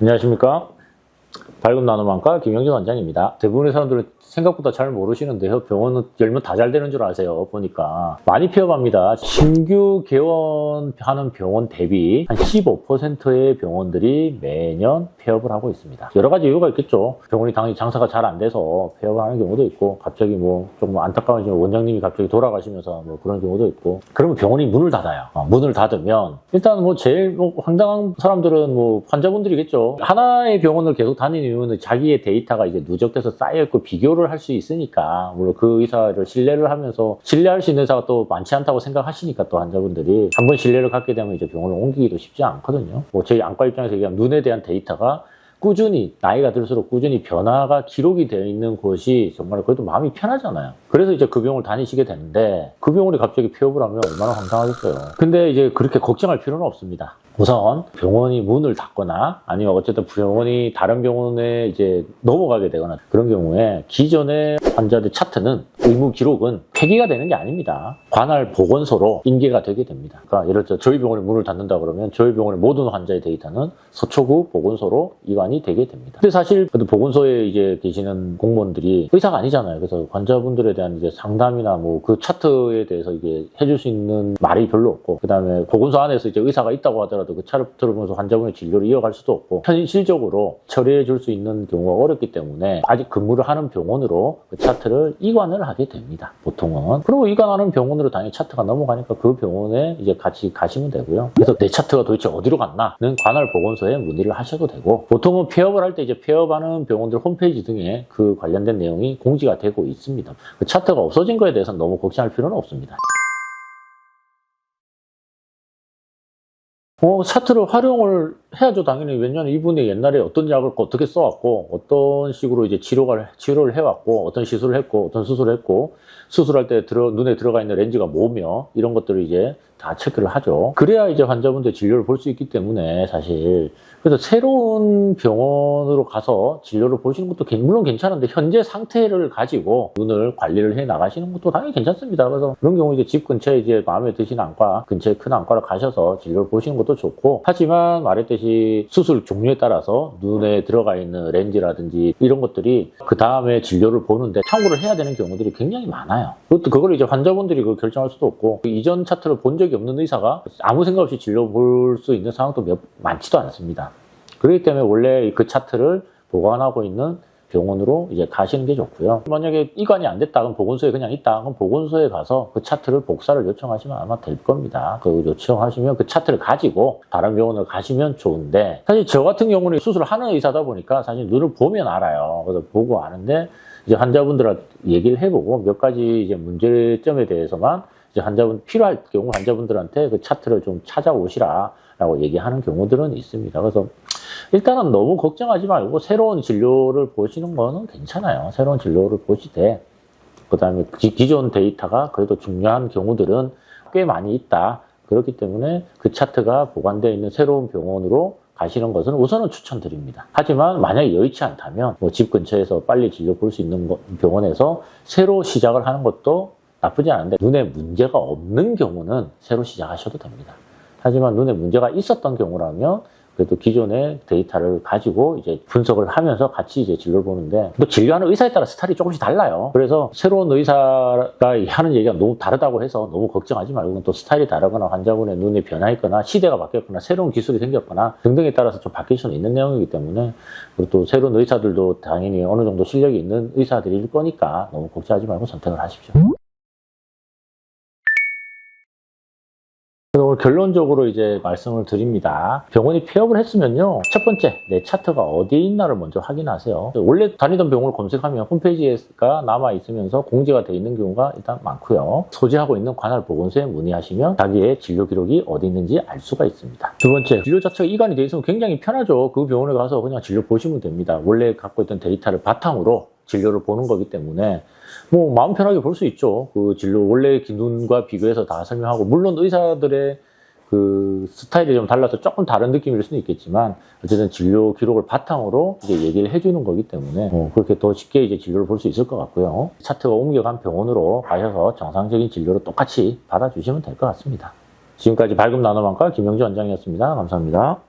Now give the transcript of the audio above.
안녕하십니까. 밝은 나눔안과 김영진 원장입니다. 대부분의 사람들은 생각보다 잘 모르시는데요. 병원은 열면 다 잘 되는 줄 아세요. 보니까 많이 폐업합니다. 신규 개원하는 병원 대비 한 15%의 병원들이 매년 폐업을 하고 있습니다. 여러 가지 이유가 있겠죠. 병원이 당연히 장사가 잘 안 돼서 폐업을 하는 경우도 있고, 갑자기 좀 안타까운 원장님이 갑자기 돌아가시면서 그런 경우도 있고, 그러면 병원이 문을 닫아요. 문을 닫으면 일단 제일 황당한 사람들은 환자분들이겠죠. 하나의 병원을 계속 다니는 이유는 자기의 데이터가 이제 누적돼서 쌓여있고 비교를 할 수 있으니까, 물론 그 의사를 신뢰를 하면서, 신뢰할 수 있는 의사가 또 많지 않다고 생각하시니까, 또 환자분들이 한번 신뢰를 갖게 되면 이제 병원을 옮기기도 쉽지 않거든요. 저희 안과 입장에서 얘기하면 눈에 대한 데이터가 꾸준히 나이가 들수록 꾸준히 변화가 기록이 되어 있는 곳이 정말 그래도 마음이 편하잖아요. 그래서 이제 그 병원을 다니시게 되는데, 그 병원이 갑자기 폐업을 하면 얼마나 황당하겠어요. 근데 이제 그렇게 걱정할 필요는 없습니다. 우선 병원이 문을 닫거나 아니면 어쨌든 병원이 다른 병원에 이제 넘어가게 되거나 그런 경우에 기존의 환자들 차트는, 의무 기록은 폐기가 되는 게 아닙니다. 관할 보건소로 인계가 되게 됩니다. 그러니까 예를 들어 저희 병원이 문을 닫는다 그러면 저희 병원의 모든 환자의 데이터는 서초구 보건소로 이관이 되게 됩니다. 근데 사실 보건소에 이제 계시는 공무원들이 의사가 아니잖아요. 그래서 환자분들에 대한 이제 상담이나 그 차트에 대해서 이게 해줄 수 있는 말이 별로 없고, 그 다음에 보건소 안에서 이제 의사가 있다고 하더라도 그 차트를 보면서 환자분의 진료를 이어갈 수도 없고, 현실적으로 처리해 줄 수 있는 경우가 어렵기 때문에 아직 근무를 하는 병원으로 그 차트를 이관을 하게 됩니다. 보통은. 그리고 이관하는 병원으로 당연히 차트가 넘어가니까 그 병원에 이제 같이 가시면 되고요. 그래서 내 차트가 도대체 어디로 갔나는 관할 보건소에 문의를 하셔도 되고, 보통은 폐업을 할 때 이제 폐업하는 병원들 홈페이지 등에 그 관련된 내용이 공지가 되고 있습니다. 그 차트가 없어진 거에 대해서는 너무 걱정할 필요는 없습니다. 차트를 활용을 해야죠, 당연히. 왜냐하면 이분이 옛날에 어떤 약을 어떻게 써왔고, 어떤 식으로 이제 치료를 해왔고, 어떤 시술을 했고, 어떤 수술을 했고, 수술할 때 눈에 들어가 있는 렌즈가 뭐며, 이런 것들을 이제 다 체크를 하죠. 그래야 이제 환자분들 진료를 볼 수 있기 때문에, 사실. 그래서 새로운 병원으로 가서 진료를 보시는 것도 물론 괜찮은데, 현재 상태를 가지고 눈을 관리를 해 나가시는 것도 당연히 괜찮습니다. 그래서 그런 경우 이제 집 근처에 이제 마음에 드시는 안과, 근처에 큰 안과를 가셔서 진료를 보시는 것도 좋고, 하지만 말했듯이 수술 종류에 따라서 눈에 들어가 있는 렌즈라든지 이런 것들이 그 다음에 진료를 보는데 참고를 해야 되는 경우들이 굉장히 많아요. 그걸 이제 환자분들이 결정할 수도 없고, 이전 차트를 본 적이 없는 의사가 아무 생각 없이 진료 볼 수 있는 상황도 많지도 않습니다. 그렇기 때문에 원래 그 차트를 보관하고 있는 병원으로 이제 가시는 게 좋고요. 만약에 이관이 안 됐다, 그럼 보건소에 그냥 있다, 그럼 보건소에 가서 그 차트를 복사를 요청하시면 아마 될 겁니다. 그 요청하시면 그 차트를 가지고 다른 병원을 가시면 좋은데, 사실 저 같은 경우는 수술을 하는 의사다 보니까 사실 눈을 보면 알아요. 그래서 보고 아는데, 이제 환자분들한테 얘기를 해보고 몇 가지 이제 문제점에 대해서만 이제 필요할 경우 환자분들한테 그 차트를 좀 찾아오시라라고 얘기하는 경우들은 있습니다. 그래서 일단은 너무 걱정하지 말고 새로운 진료를 보시는 거는 괜찮아요. 새로운 진료를 보시되, 그 다음에 기존 데이터가 그래도 중요한 경우들은 꽤 많이 있다. 그렇기 때문에 그 차트가 보관되어 있는 새로운 병원으로 가시는 것은 우선은 추천드립니다. 하지만 만약에 여의치 않다면 집 근처에서 빨리 진료 볼 수 있는 병원에서 새로 시작을 하는 것도 나쁘지 않은데, 눈에 문제가 없는 경우는 새로 시작하셔도 됩니다. 하지만 눈에 문제가 있었던 경우라면 그래도 기존의 데이터를 가지고 이제 분석을 하면서 같이 이제 진료를 보는데, 진료하는 의사에 따라 스타일이 조금씩 달라요. 그래서 새로운 의사가 하는 얘기가 너무 다르다고 해서 너무 걱정하지 말고, 또 스타일이 다르거나 환자분의 눈에 변화했거나 시대가 바뀌었거나 새로운 기술이 생겼거나 등등에 따라서 좀 바뀔 수는 있는 내용이기 때문에, 그리고 또 새로운 의사들도 당연히 어느 정도 실력이 있는 의사들일 거니까 너무 걱정하지 말고 선택을 하십시오. 오늘 결론적으로 이제 말씀을 드립니다. 병원이 폐업을 했으면요, 첫 번째, 내 차트가 어디에 있나를 먼저 확인하세요. 원래 다니던 병원을 검색하면 홈페이지가 남아있으면서 공지가 되어 있는 경우가 일단 많고요. 소지하고 있는 관할 보건소에 문의하시면 자기의 진료 기록이 어디 있는지 알 수가 있습니다. 두 번째, 진료 자체가 이관이 되어 있으면 굉장히 편하죠. 그 병원에 가서 그냥 진료 보시면 됩니다. 원래 갖고 있던 데이터를 바탕으로 진료를 보는 거기 때문에 마음 편하게 볼 수 있죠. 그 진료 원래 눈과 비교해서 다 설명하고, 물론 의사들의 그 스타일이 좀 달라서 조금 다른 느낌일 수는 있겠지만, 어쨌든 진료 기록을 바탕으로 이제 얘기를 해주는 거기 때문에 그렇게 더 쉽게 이제 진료를 볼 수 있을 것 같고요. 차트가 옮겨간 병원으로 가셔서 정상적인 진료를 똑같이 받아주시면 될 것 같습니다. 지금까지 밝은 나눔안과 김영진 원장이었습니다. 감사합니다.